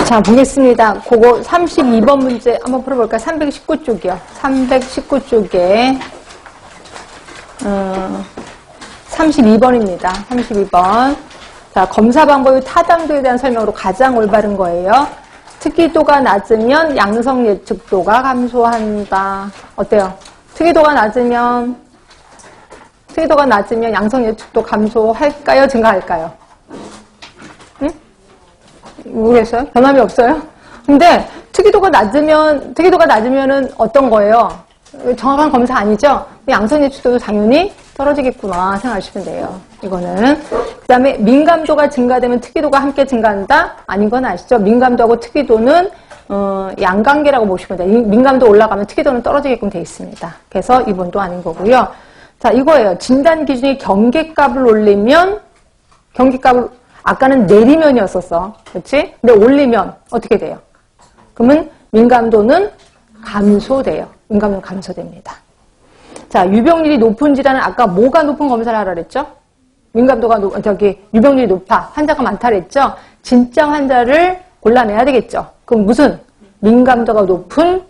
자, 보겠습니다. 그거 32번 문제 한번 풀어볼까요? 319쪽이요. 319쪽에 32번입니다. 32번. 자, 검사 방법의 타당도에 대한 설명으로 가장 올바른 거예요. 특이도가 낮으면 양성 예측도가 감소한다. 어때요? 특이도가 낮으면 양성 예측도 감소할까요? 증가할까요? 응? 모르겠어요? 변함이 없어요? 근데 특이도가 낮으면은 어떤 거예요? 정확한 검사 아니죠? 양성 예측도도 당연히 떨어지겠구나 생각하시면 돼요. 이거는. 그 다음에 민감도가 증가되면 특이도가 함께 증가한다? 아닌 건 아시죠? 민감도하고 특이도는 양관계라고 보시면 돼요. 민감도 올라가면 특이도는 떨어지게끔 되어 있습니다. 그래서 이번도 아닌 거고요. 자, 이거예요. 진단 기준이 경계값을 올리면 아까는 내리면이었었어. 그렇지? 근데 올리면 어떻게 돼요? 그러면 민감도는 감소돼요. 민감도는 감소됩니다. 자, 유병률이 높은 질환은 아까 뭐가 높은 검사를 하라 그랬죠? 민감도가 유병률이 높아. 환자가 많다 그랬죠? 진짜 환자를 골라내야 되겠죠? 그럼 무슨? 민감도가 높은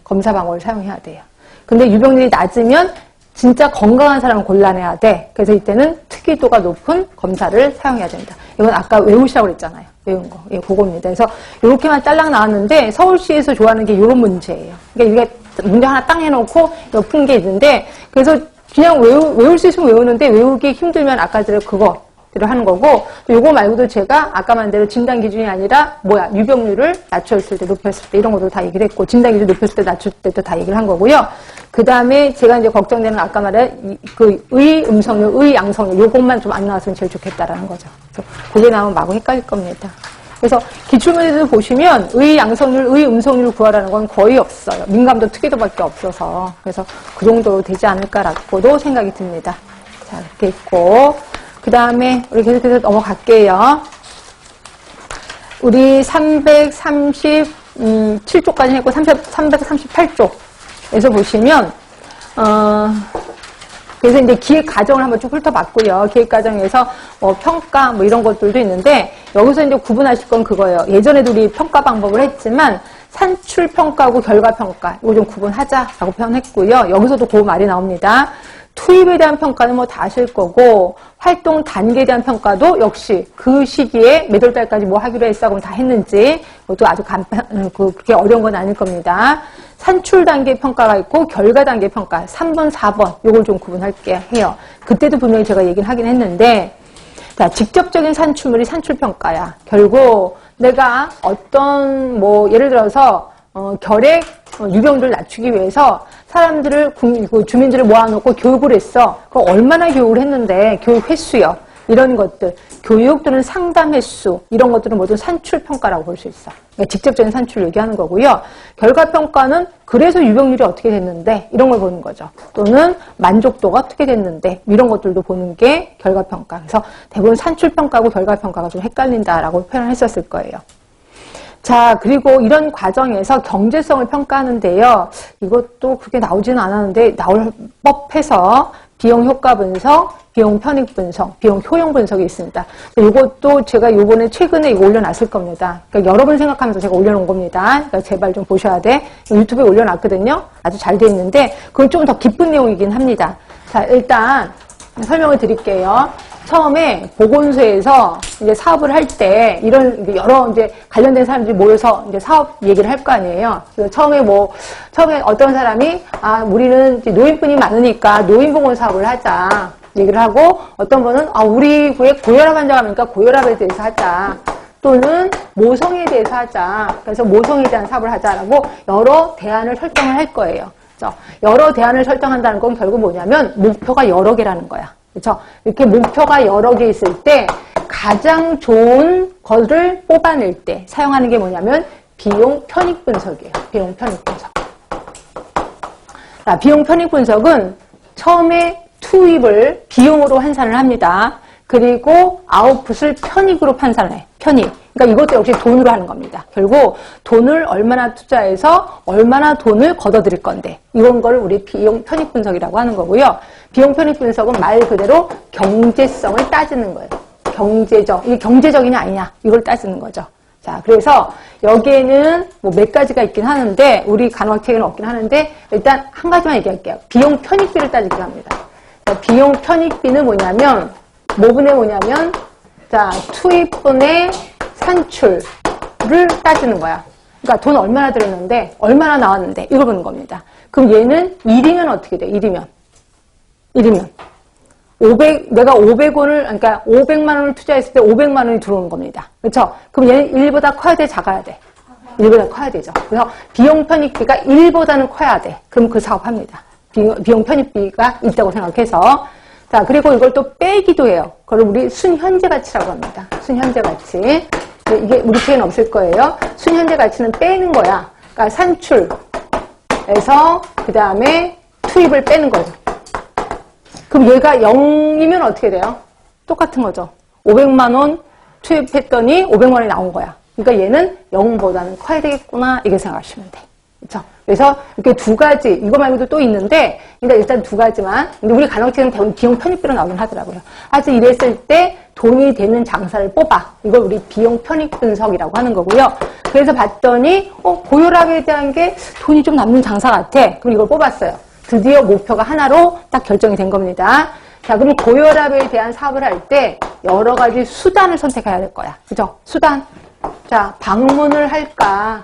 검사 방법을 사용해야 돼요. 근데 유병률이 낮으면 진짜 건강한 사람을 골라내야 돼. 그래서 이때는 특이도가 높은 검사를 사용해야 된다. 이건 아까 외우시라고 그랬잖아요. 외운 거. 예, 그겁니다. 그래서 이렇게만 딸랑 나왔는데 서울시에서 좋아하는 게 이런 문제예요. 그러니까 이게 문제 하나 딱 해놓고 푼 게 있는데 그래서 그냥 외울 수 있으면 외우는데 외우기 힘들면 아까대로 그거대로 하는 거고 또 요거 말고도 제가 아까 말대로 진단 기준이 아니라 유병률을 낮췄을 때 높였을 때 이런 것도 다 얘기를 했고 진단 기준 높였을 때 낮췄을 때도 다 얘기를 한 거고요. 그 다음에 제가 이제 걱정되는 아까 말한 의 음성률, 의 양성률 요것만 좀 안 나왔으면 제일 좋겠다라는 거죠. 그래서 그게 나오면 마구 헷갈릴 겁니다. 그래서 기출문제도 보시면 의 양성률, 의 음성률 구하라는 건 거의 없어요. 민감도 특이도밖에 없어서. 그래서 그 정도로 되지 않을까라고도 생각이 듭니다. 자, 이렇게 있고. 그 다음에 우리 계속해서 넘어갈게요. 우리 337쪽까지 했고 338쪽에서 보시면 그래서 이제 기획 과정을 한번 쭉 훑어봤고요. 기획 과정에서 평가 이런 것들도 있는데 여기서 이제 구분하실 건 그거예요. 예전에도 우리 평가 방법을 했지만 산출 평가하고 결과 평가 이거 좀 구분하자라고 표현했고요. 여기서도 그 말이 나옵니다. 투입에 대한 평가는 다 아실 거고 활동 단계에 대한 평가도 역시 그 시기에 몇 월 달까지 뭐 하기로 했어 그럼 다 했는지 그것도 아주 그렇게 어려운 건 아닐 겁니다. 산출 단계 평가가 있고 결과 단계 평가 3번, 4번 요걸 좀 구분할게 해요. 그때도 분명히 제가 얘기는 하긴 했는데 자, 직접적인 산출물이 산출 평가야. 결국 내가 어떤 예를 들어서 결핵 유병률을 낮추기 위해서 사람들을 주민들을 모아놓고 교육을 했어. 그거 얼마나 교육을 했는데 교육 횟수요. 이런 것들 교육 또는 상담 횟수 이런 것들은 모두 산출 평가라고 볼 수 있어. 그러니까 직접적인 산출을 얘기하는 거고요. 결과 평가는 그래서 유병률이 어떻게 됐는데 이런 걸 보는 거죠. 또는 만족도가 어떻게 됐는데 이런 것들도 보는 게 결과 평가. 그래서 대부분 산출 평가하고 결과 평가가 좀 헷갈린다라고 표현을 했었을 거예요. 자, 그리고 이런 과정에서 경제성을 평가하는데요. 이것도 그렇게 나오지는 않았는데 나올 법해서 비용 효과 분석, 비용 편익 분석, 비용 효용 분석이 있습니다. 이것도 제가 요번에 최근에 이거 올려놨을 겁니다. 그러니까 여러 번 생각하면서 제가 올려놓은 겁니다. 그러니까 제발 좀 보셔야 돼. 유튜브에 올려놨거든요. 아주 잘 돼 있는데 그건 좀 더 깊은 내용이긴 합니다. 자, 일단 설명을 드릴게요. 처음에 보건소에서 이제 사업을 할 때 이런 여러 이제 관련된 사람들이 모여서 이제 사업 얘기를 할 거 아니에요. 그래서 처음에 어떤 사람이 우리는 이제 노인분이 많으니까 노인보건 사업을 하자 얘기를 하고 어떤 분은 우리 구에 고혈압 환자가 많으니까 고혈압에 대해서 하자. 또는 모성에 대해서 하자. 그래서 모성에 대한 사업을 하자라고 여러 대안을 설정을 할 거예요. 그래서 여러 대안을 설정한다는 건 결국 뭐냐면 목표가 여러 개라는 거야. 그렇죠? 이렇게 목표가 여러 개 있을 때 가장 좋은 것을 뽑아낼 때 사용하는 게 뭐냐면 비용 편익 분석이에요. 비용 편익 분석. 자, 비용 편익 분석은 처음에 투입을 비용으로 환산을 합니다. 그리고 아웃풋을 편익으로 판단해. 편익. 그러니까 이것도 역시 돈으로 하는 겁니다. 결국 돈을 얼마나 투자해서 얼마나 돈을 걷어들일 건데 이런 걸 우리 비용 편익 분석이라고 하는 거고요. 비용 편익 분석은 말 그대로 경제성을 따지는 거예요. 경제적, 이게 경제적이냐 아니냐 이걸 따지는 거죠. 자, 그래서 여기에는 뭐 몇 가지가 있긴 하는데, 우리 간호학책에는 없긴 하는데, 일단 한 가지만 얘기할게요. 비용 편익비를 따지기로 합니다. 자, 비용 편익비는 뭐냐면, 뭐분의 뭐냐면, 자, 투입분의 산출을 따지는 거야. 그러니까 돈 얼마나 들었는데, 얼마나 나왔는데, 이걸 보는 겁니다. 그럼 얘는 1이면 어떻게 돼? 1이면. 내가 500원을, 그러니까 500만 원을 투자했을 때 500만 원이 들어오는 겁니다. 그렇죠? 그럼 얘는 1보다 커야 돼, 작아야 돼? 1보다 커야 되죠. 그래서 비용 편익비가 1보다는 커야 돼. 그럼 그 사업합니다. 비용 편익비가 있다고 생각해서. 자, 그리고 이걸 또 빼기도 해요. 그걸 우리 순현재 가치라고 합니다. 순현재 가치. 이게 우리 책에는 없을 거예요. 순현재 가치는 빼는 거야. 그러니까 산출에서 그 다음에 투입을 빼는 거죠. 그럼 얘가 0이면 어떻게 돼요? 똑같은 거죠. 500만 원 투입했더니 500만 원이 나온 거야. 그러니까 얘는 0보다는 커야 되겠구나. 이렇게 생각하시면 돼. 그렇죠? 그래서 이렇게 두 가지, 이거 말고도 또 있는데, 일단 두 가지만. 근데 우리 간혹책은 비용 편익비로 나오긴 하더라고요. 아주 이랬을 때 돈이 되는 장사를 뽑아. 이걸 우리 비용 편익 분석이라고 하는 거고요. 그래서 봤더니, 고혈압에 대한 게 돈이 좀 남는 장사 같아. 그럼 이걸 뽑았어요. 드디어 목표가 하나로 딱 결정이 된 겁니다. 자, 그럼 고혈압에 대한 사업을 할 때 여러 가지 수단을 선택해야 될 거야. 그죠? 수단. 자, 방문을 할까?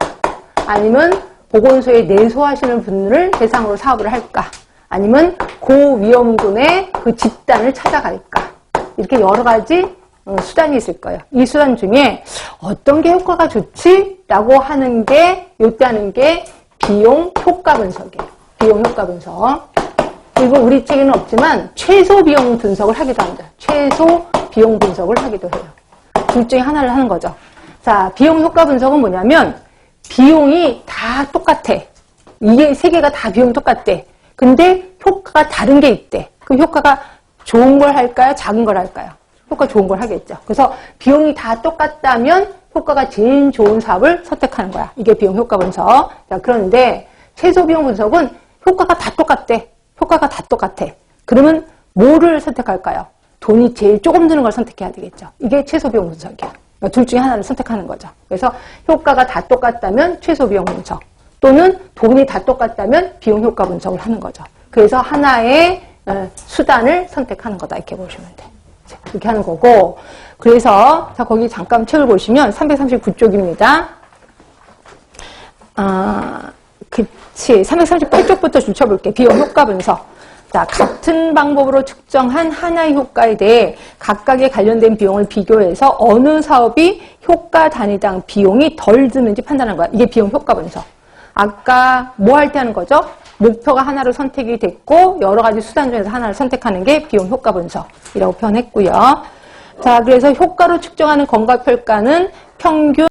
아니면 보건소에 내소하시는 분을 대상으로 사업을 할까? 아니면 고위험군의 그 집단을 찾아갈까? 이렇게 여러 가지 수단이 있을 거예요. 이 수단 중에 어떤 게 효과가 좋지? 라고 하는 게, 요때 하는 게 비용 효과 분석이에요. 비용 효과 분석. 그리고 우리 책에는 없지만 최소 비용 분석을 하기도 합니다. 최소 비용 분석을 하기도 해요. 둘 중에 하나를 하는 거죠. 자, 비용 효과 분석은 뭐냐면 비용이 다 똑같아. 이게 세 개가 다 비용이 똑같대. 근데 효과가 다른 게 있대. 그럼 효과가 좋은 걸 할까요? 작은 걸 할까요? 효과 좋은 걸 하겠죠. 그래서 비용이 다 똑같다면 효과가 제일 좋은 사업을 선택하는 거야. 이게 비용 효과 분석. 자, 그런데 최소 비용 분석은 효과가 다 똑같대. 효과가 다 똑같아. 그러면 뭐를 선택할까요? 돈이 제일 조금 드는 걸 선택해야 되겠죠. 이게 최소 비용 분석이야. 그러니까 둘 중에 하나를 선택하는 거죠. 그래서 효과가 다 똑같다면 최소 비용 분석, 또는 돈이 다 똑같다면 비용 효과 분석을 하는 거죠. 그래서 하나의 수단을 선택하는 거다. 이렇게 보시면 돼. 이렇게 하는 거고. 그래서 자, 거기 잠깐 책을 보시면 339쪽입니다. 그치. 338쪽부터 줄 쳐볼게. 비용 효과 분석. 자, 같은 방법으로 측정한 하나의 효과에 대해 각각의 관련된 비용을 비교해서 어느 사업이 효과 단위당 비용이 덜 드는지 판단하는 거야. 이게 비용 효과 분석. 아까 뭐 할 때 하는 거죠? 목표가 하나로 선택이 됐고 여러 가지 수단 중에서 하나를 선택하는 게 비용 효과 분석이라고 표현했고요. 자, 그래서 효과로 측정하는 건강평가는 평균